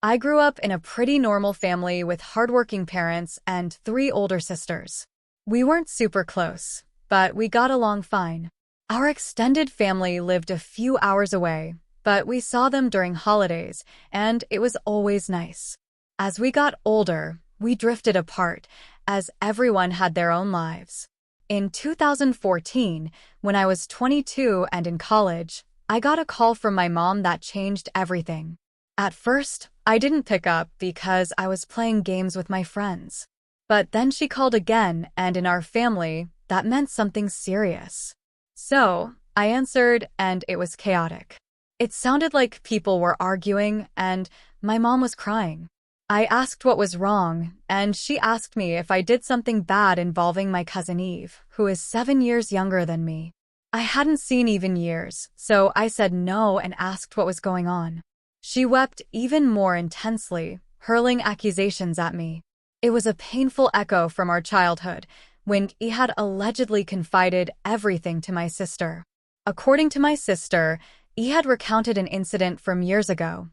I grew up in a pretty normal family with hardworking parents and three older sisters. We weren't super close, but we got along fine. Our extended family lived a few hours away, but we saw them during holidays, and it was always nice. As we got older, we drifted apart, as everyone had their own lives. In 2014, when I was 22 and in college, I got a call from my mom that changed everything. At first, I didn't pick up because I was playing games with my friends. But then she called again, and in our family, that meant something serious. So, I answered, and it was chaotic. It sounded like people were arguing, and my mom was crying. I asked what was wrong, and she asked me if I did something bad involving my cousin Eve, who is 7 years younger than me. I hadn't seen Eve in years, so I said no and asked what was going on. She wept even more intensely, hurling accusations at me. It was a painful echo from our childhood, when E had allegedly confided everything to my sister. According to my sister, E had recounted an incident from years ago.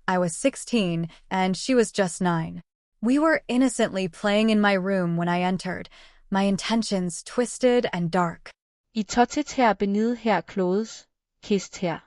I was 16, and she was just 9. We were innocently playing in my room when I entered, my intentions twisted and dark. I tottet her benede her klodes, kist her.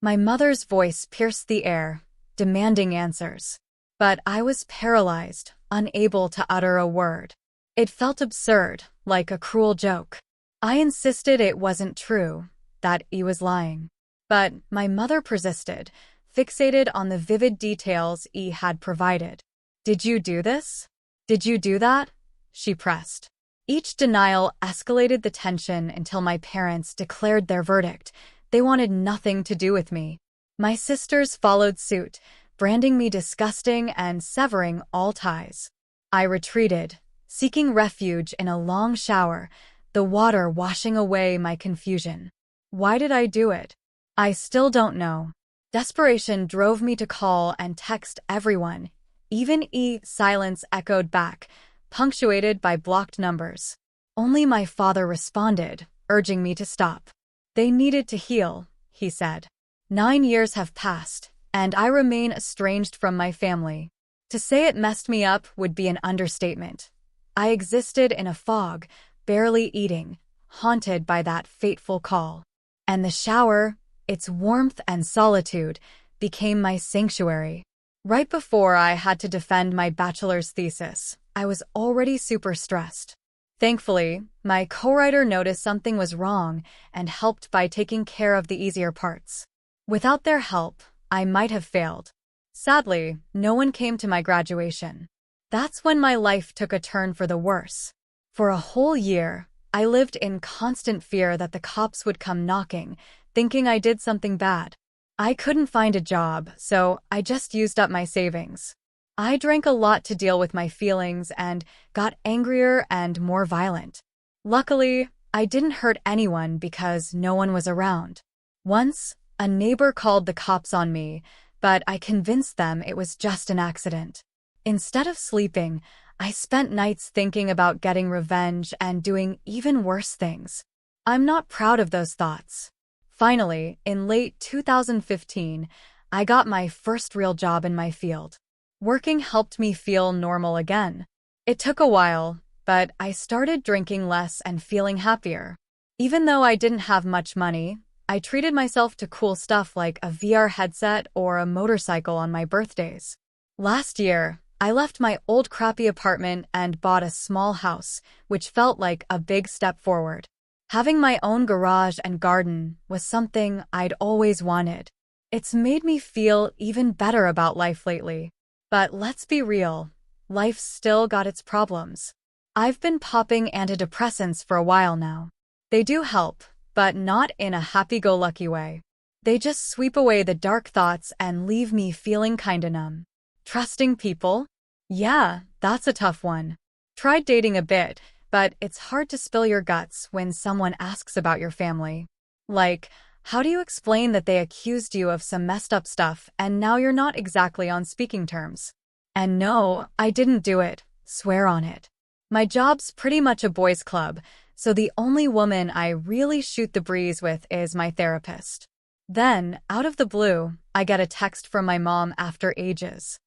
My mother's voice pierced the air, demanding answers. But I was paralyzed, unable to utter a word. It felt absurd, like a cruel joke. I insisted it wasn't true, that E was lying. But my mother persisted, fixated on the vivid details E had provided. "Did you do this? Did you do that?" she pressed. Each denial escalated the tension until my parents declared their verdict. They wanted nothing to do with me. My sisters followed suit, branding me disgusting and severing all ties. I retreated, seeking refuge in a long shower, the water washing away my confusion. Why did I do it? I still don't know. Desperation drove me to call and text everyone. Even E's silence echoed back, punctuated by blocked numbers. Only my father responded, urging me to stop. "They needed to heal," he said. 9 years have passed, and I remain estranged from my family. To say it messed me up would be an understatement. I existed in a fog, barely eating, haunted by that fateful call. And the shower, its warmth and solitude, became my sanctuary. Right before I had to defend my bachelor's thesis, I was already super stressed. Thankfully, my co-writer noticed something was wrong and helped by taking care of the easier parts. Without their help, I might have failed. Sadly, no one came to my graduation. That's when my life took a turn for the worse. For a whole year, I lived in constant fear that the cops would come knocking, thinking I did something bad. I couldn't find a job, so I just used up my savings. I drank a lot to deal with my feelings and got angrier and more violent. Luckily, I didn't hurt anyone because no one was around. Once, a neighbor called the cops on me, but I convinced them it was just an accident. Instead of sleeping, I spent nights thinking about getting revenge and doing even worse things. I'm not proud of those thoughts. Finally, in late 2015, I got my first real job in my field. Working helped me feel normal again. It took a while, but I started drinking less and feeling happier. Even though I didn't have much money, I treated myself to cool stuff like a VR headset or a motorcycle on my birthdays. Last year, I left my old crappy apartment and bought a small house, which felt like a big step forward. Having my own garage and garden was something I'd always wanted. It's made me feel even better about life lately. But let's be real, life's still got its problems. I've been popping antidepressants for a while now. They do help, but not in a happy-go-lucky way. They just sweep away the dark thoughts and leave me feeling kinda numb. Trusting people? Yeah, that's a tough one. Tried dating a bit, but it's hard to spill your guts when someone asks about your family. Like, how do you explain that they accused you of some messed up stuff and now you're not exactly on speaking terms? And no, I didn't do it. Swear on it. My job's pretty much a boys' club, so the only woman I really shoot the breeze with is my therapist. Then, out of the blue, I get a text from my mom after ages.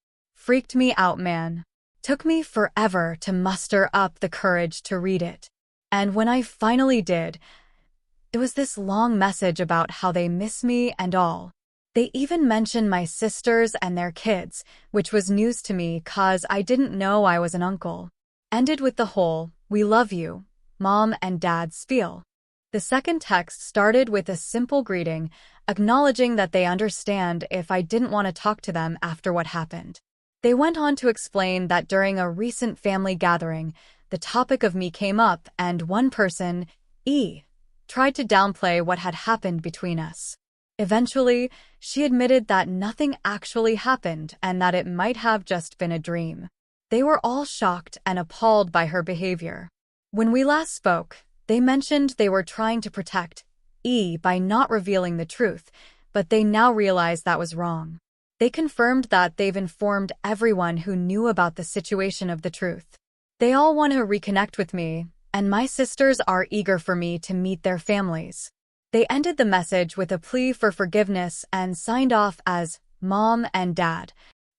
Freaked me out, man. Took me forever to muster up the courage to read it. And when I finally did, it was this long message about how they miss me and all. They even mentioned my sisters and their kids, which was news to me 'cause I didn't know I was an uncle. Ended with the whole, "We love you, Mom and Dad" spiel. The second text started with a simple greeting, acknowledging that they understand if I didn't want to talk to them after what happened. They went on to explain that during a recent family gathering, the topic of me came up and one person, E, tried to downplay what had happened between us. Eventually, she admitted that nothing actually happened and that it might have just been a dream. They were all shocked and appalled by her behavior. When we last spoke, they mentioned they were trying to protect E by not revealing the truth, but they now realize that was wrong. They confirmed that they've informed everyone who knew about the situation of the truth. They all want to reconnect with me, and my sisters are eager for me to meet their families. They ended the message with a plea for forgiveness and signed off as Mom and Dad.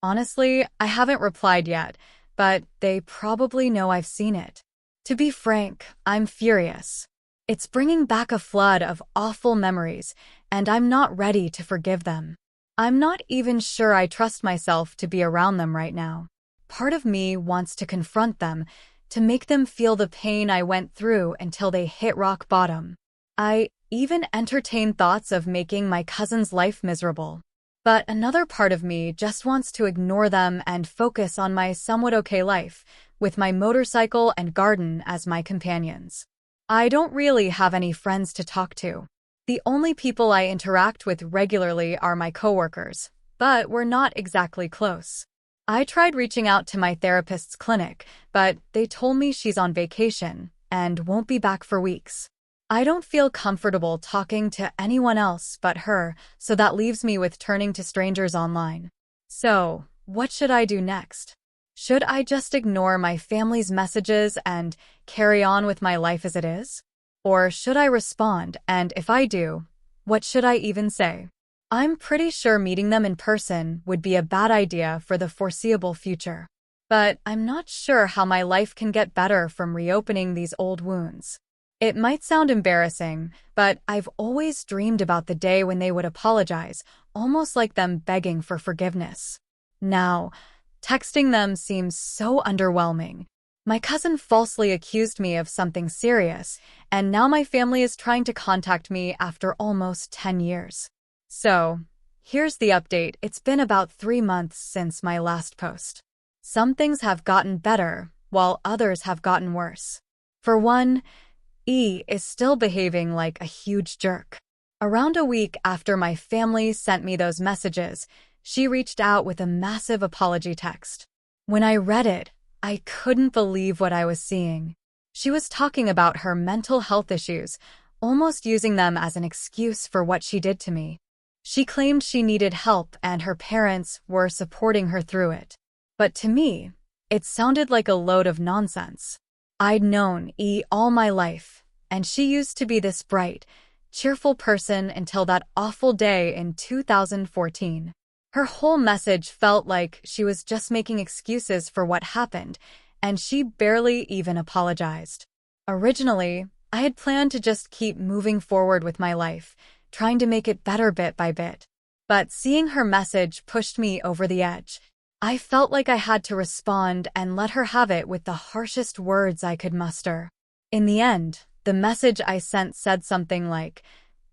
Honestly, I haven't replied yet, but they probably know I've seen it. To be frank, I'm furious. It's bringing back a flood of awful memories, and I'm not ready to forgive them. I'm not even sure I trust myself to be around them right now. Part of me wants to confront them, to make them feel the pain I went through until they hit rock bottom. I even entertain thoughts of making my cousin's life miserable. But another part of me just wants to ignore them and focus on my somewhat okay life, with my motorcycle and garden as my companions. I don't really have any friends to talk to. The only people I interact with regularly are my coworkers, but we're not exactly close. I tried reaching out to my therapist's clinic, but they told me she's on vacation and won't be back for weeks. I don't feel comfortable talking to anyone else but her, so that leaves me with turning to strangers online. So, what should I do next? Should I just ignore my family's messages and carry on with my life as it is? Or should I respond, and if I do, what should I even say? I'm pretty sure meeting them in person would be a bad idea for the foreseeable future. But I'm not sure how my life can get better from reopening these old wounds. It might sound embarrassing, but I've always dreamed about the day when they would apologize, almost like them begging for forgiveness. Now, texting them seems so underwhelming. My cousin falsely accused me of something serious, and now my family is trying to contact me after almost 10 years. So, here's the update. It's been about 3 months since my last post. Some things have gotten better, while others have gotten worse. For one, E is still behaving like a huge jerk. Around a week after my family sent me those messages, she reached out with a massive apology text. When I read it, I couldn't believe what I was seeing. She was talking about her mental health issues, almost using them as an excuse for what she did to me. She claimed she needed help and her parents were supporting her through it. But to me, it sounded like a load of nonsense. I'd known E all my life, and she used to be this bright, cheerful person until that awful day in 2014. Her whole message felt like she was just making excuses for what happened, and she barely even apologized. Originally, I had planned to just keep moving forward with my life, trying to make it better bit by bit. But seeing her message pushed me over the edge. I felt like I had to respond and let her have it with the harshest words I could muster. In the end, the message I sent said something like,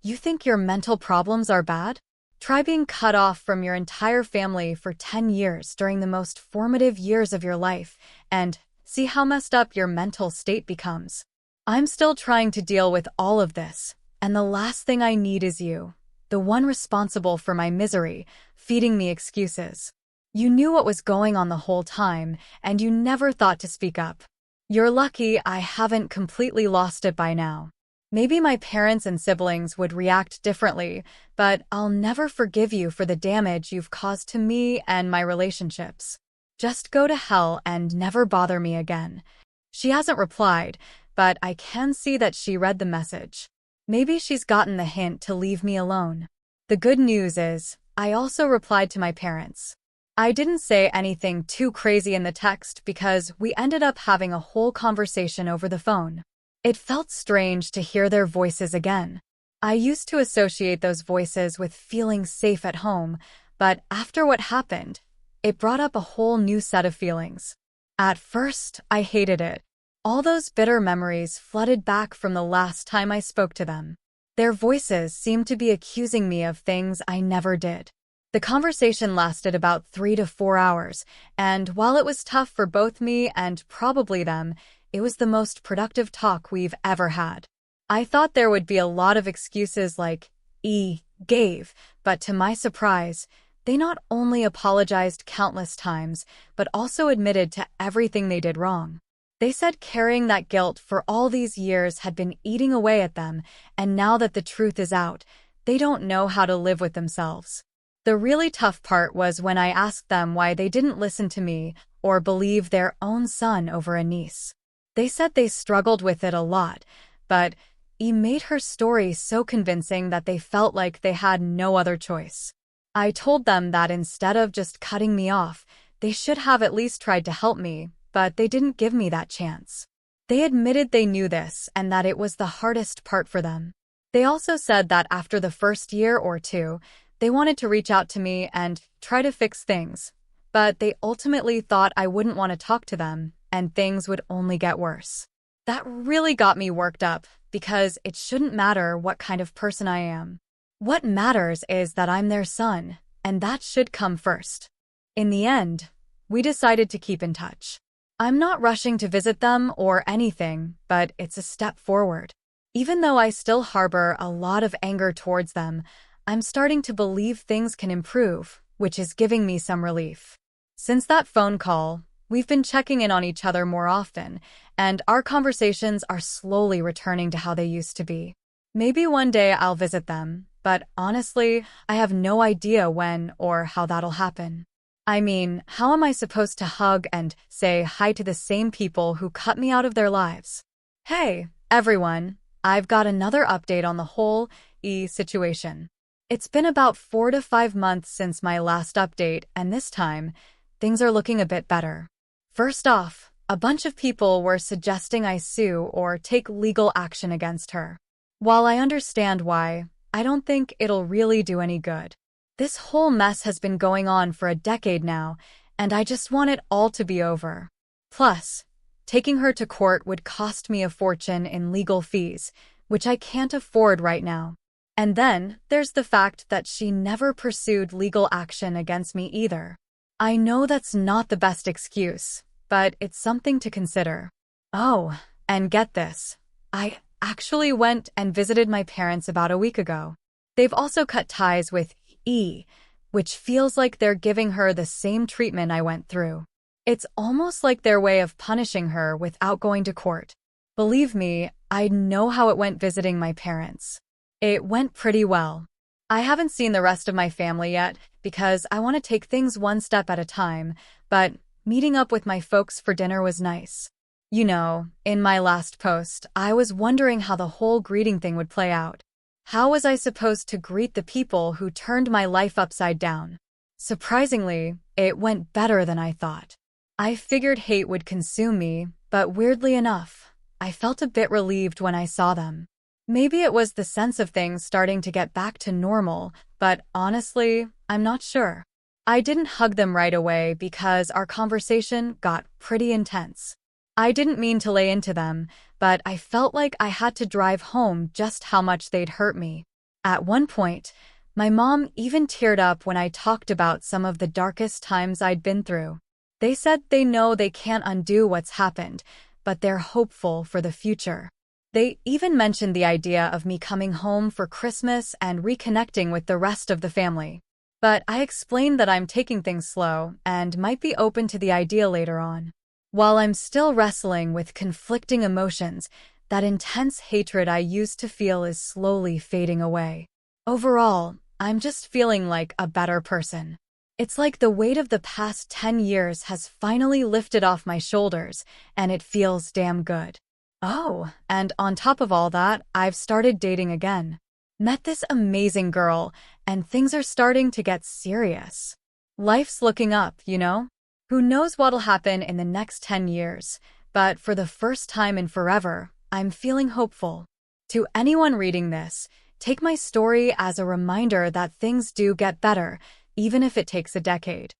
"You think your mental problems are bad? Try being cut off from your entire family for 10 years during the most formative years of your life, and see how messed up your mental state becomes. I'm still trying to deal with all of this, and the last thing I need is you, the one responsible for my misery, feeding me excuses. You knew what was going on the whole time, and you never thought to speak up. You're lucky I haven't completely lost it by now. Maybe my parents and siblings would react differently, but I'll never forgive you for the damage you've caused to me and my relationships. Just go to hell and never bother me again." She hasn't replied, but I can see that she read the message. Maybe she's gotten the hint to leave me alone. The good news is, I also replied to my parents. I didn't say anything too crazy in the text because we ended up having a whole conversation over the phone. It felt strange to hear their voices again. I used to associate those voices with feeling safe at home, but after what happened, it brought up a whole new set of feelings. At first, I hated it. All those bitter memories flooded back from the last time I spoke to them. Their voices seemed to be accusing me of things I never did. The conversation lasted about 3 to 4 hours, and while it was tough for both me and probably them, it was the most productive talk we've ever had. I thought there would be a lot of excuses like, gave, but to my surprise, they not only apologized countless times, but also admitted to everything they did wrong. They said carrying that guilt for all these years had been eating away at them, and now that the truth is out, they don't know how to live with themselves. The really tough part was when I asked them why they didn't listen to me or believe their own son over a niece. They said they struggled with it a lot, but made her story so convincing that they felt like they had no other choice. I told them that instead of just cutting me off, they should have at least tried to help me, but they didn't give me that chance. They admitted they knew this and that it was the hardest part for them. They also said that after the first year or two, they wanted to reach out to me and try to fix things, but they ultimately thought I wouldn't want to talk to them and things would only get worse. That really got me worked up because it shouldn't matter what kind of person I am. What matters is that I'm their son, and that should come first. In the end, we decided to keep in touch. I'm not rushing to visit them or anything, but it's a step forward. Even though I still harbor a lot of anger towards them, I'm starting to believe things can improve, which is giving me some relief. Since that phone call, we've been checking in on each other more often, and our conversations are slowly returning to how they used to be. Maybe one day I'll visit them, but honestly, I have no idea when or how that'll happen. I mean, how am I supposed to hug and say hi to the same people who cut me out of their lives? Hey, everyone, I've got another update on the whole situation. It's been about 4 to 5 months since my last update, and this time, things are looking a bit better. First off, a bunch of people were suggesting I sue or take legal action against her. While I understand why, I don't think it'll really do any good. This whole mess has been going on for a decade now, and I just want it all to be over. Plus, taking her to court would cost me a fortune in legal fees, which I can't afford right now. And then, there's the fact that she never pursued legal action against me either. I know that's not the best excuse, but it's something to consider. Oh, and get this. I actually went and visited my parents about a week ago. They've also cut ties with which feels like they're giving her the same treatment I went through. It's almost like their way of punishing her without going to court. Believe me, I know how it went visiting my parents. It went pretty well. I haven't seen the rest of my family yet because I want to take things one step at a time, but meeting up with my folks for dinner was nice. You know, in my last post, I was wondering how the whole greeting thing would play out. How was I supposed to greet the people who turned my life upside down? Surprisingly, it went better than I thought. I figured hate would consume me, but weirdly enough, I felt a bit relieved when I saw them. Maybe it was the sense of things starting to get back to normal, but honestly, I'm not sure. I didn't hug them right away because our conversation got pretty intense. I didn't mean to lay into them, but I felt like I had to drive home just how much they'd hurt me. At one point, my mom even teared up when I talked about some of the darkest times I'd been through. They said they know they can't undo what's happened, but they're hopeful for the future. They even mentioned the idea of me coming home for Christmas and reconnecting with the rest of the family. But I explained that I'm taking things slow and might be open to the idea later on. While I'm still wrestling with conflicting emotions, that intense hatred I used to feel is slowly fading away. Overall, I'm just feeling like a better person. It's like the weight of the past 10 years has finally lifted off my shoulders, and it feels damn good. Oh, and on top of all that, I've started dating again. Met this amazing girl, and things are starting to get serious. Life's looking up, you know? Who knows what'll happen in the next 10 years, but for the first time in forever, I'm feeling hopeful. To anyone reading this, take my story as a reminder that things do get better, even if it takes a decade.